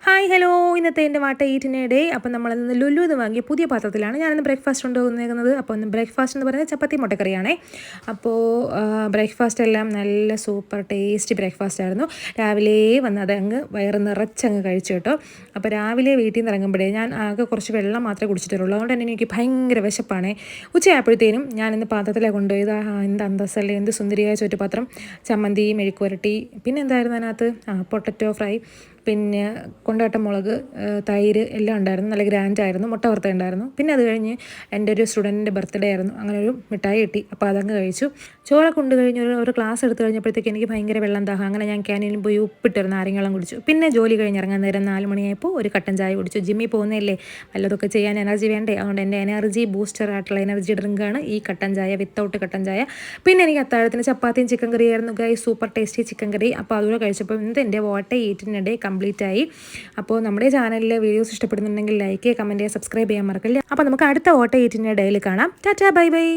Hi hello ഇന്നത്തെ എൻ്റെ വാട്ട ഈറ്റിൻ്റെ day അപ്പം നമ്മളിന്ന് ലുലുന്ന് വാങ്ങിയ പുതിയ പാത്രത്തിലാണ് ഞാനിന്ന് ബ്രേക്ക്ഫാസ്റ്റ് കൊണ്ടുവന്നേക്കുന്നത്. അപ്പോൾ ഇന്ന് ബ്രേക്ക്ഫാസ്റ്റ് എന്ന് പറയുന്നത് ചപ്പാത്തി മുട്ടക്കറിയാണേ. അപ്പോൾ ബ്രേക്ക്ഫാസ്റ്റ് എല്ലാം നല്ല സൂപ്പർ ടേസ്റ്റി ബ്രേക്ക്ഫാസ്റ്റ് ആയിരുന്നു. രാവിലെ വന്ന് അതങ്ങ് വയറ് നിറച്ചങ്ങ് കഴിച്ചു കേട്ടോ. അപ്പോൾ രാവിലെ വീട്ടിൽ നിന്ന് ഇറങ്ങുമ്പോഴേ ഞാൻ ആകെ കുറച്ച് വെള്ളം മാത്രമേ കുടിച്ചിട്ടുള്ളൂ. അതുകൊണ്ട് തന്നെ എനിക്ക് ഭയങ്കര വിശപ്പാണേ. ഉച്ചയായപ്പോഴത്തേനും ഞാനിന്ന് പാത്രത്തിലെ കൊണ്ടുപോയത് എന്ത് അന്തസ്സല്ലേ, എന്ത് സുന്ദരിയായ ചുറ്റുപാത്രം, ചമ്മന്തി, മെഴുക്കുവരട്ടി, പിന്നെ എന്തായിരുന്നു അതിനകത്ത് പൊട്ടറ്റോ ഫ്രൈ, പിന്നെ കൊണ്ടാട്ട മുളക്, തൈര് എല്ലാം ഉണ്ടായിരുന്നു. നല്ല ഗ്രാൻഡായിരുന്നു. മുട്ട വറുത്ത ഉണ്ടായിരുന്നു. പിന്നെ അത് കഴിഞ്ഞ് എൻ്റെ ഒരു സ്റ്റുഡൻറ്റിൻ്റെ ബർത്ത്ഡേ ആയിരുന്നു. അങ്ങനെ ഒരു മിഠായി കിട്ടി. അപ്പോൾ അതങ്ങ് കഴിച്ചു. ചോറൊക്കെ കൊണ്ട് കഴിഞ്ഞ് ഒരു ക്ലാസ് എടുത്ത് കഴിഞ്ഞപ്പോഴത്തേക്ക് എനിക്ക് ഭയങ്കര വെള്ളം ദാഹം. അങ്ങനെ ഞാൻ ക്യാൻറ്റീനിൽ പോയി ഉപ്പിട്ടൊരു നാരങ്ങ കുടിച്ചു. പിന്നെ ജോലി കഴിഞ്ഞ് ഇറങ്ങാൻ നേരം 4 മണിയായപ്പോൾ ഒരു കട്ടൻ ചായ കുടിച്ചു. ജിമ്മിൽ പോകുന്നതല്ലേ, വല്ലതൊക്കെ ചെയ്യാൻ എനർജി വേണ്ടേ. അതുകൊണ്ട് എൻ്റെ എനർജി ബൂസ്റ്റർ ആയിട്ടുള്ള എനർജി ഡ്രിങ്കാണ് ഈ കട്ടൻ ചായ, വിത്തൗട്ട് കട്ടൻ ചായ. പിന്നെ എനിക്ക് അത്താഴത്തിന് ചപ്പാത്തിയും ചിക്കൻ കറിയായിരുന്നു. സൂപ്പർ ടേസ്റ്റി ചിക്കൻ കറി. അപ്പോൾ അതുകൂടെ കഴിച്ചപ്പോൾ എൻ്റെ വാട്ട ഈറ്റിൻ്റെ ഡേ കംപ്ലീറ്റ് ആയി. അപ്പോൾ നമ്മുടെ ചാനലിലെ വീഡിയോസ് ഇഷ്ടപ്പെടുന്നുണ്ടെങ്കിൽ ലൈക്ക് ചെയ്യുക, കമൻറ്റ് ചെയ്യുക, സബ്സ്ക്രൈബ് ചെയ്യാൻ മറക്കില്ല. അപ്പോൾ നമുക്ക് അടുത്ത വാട്ട ഈറ്റിൻ്റെ ഡേയിൽ കാണാം. Tata, bye bye.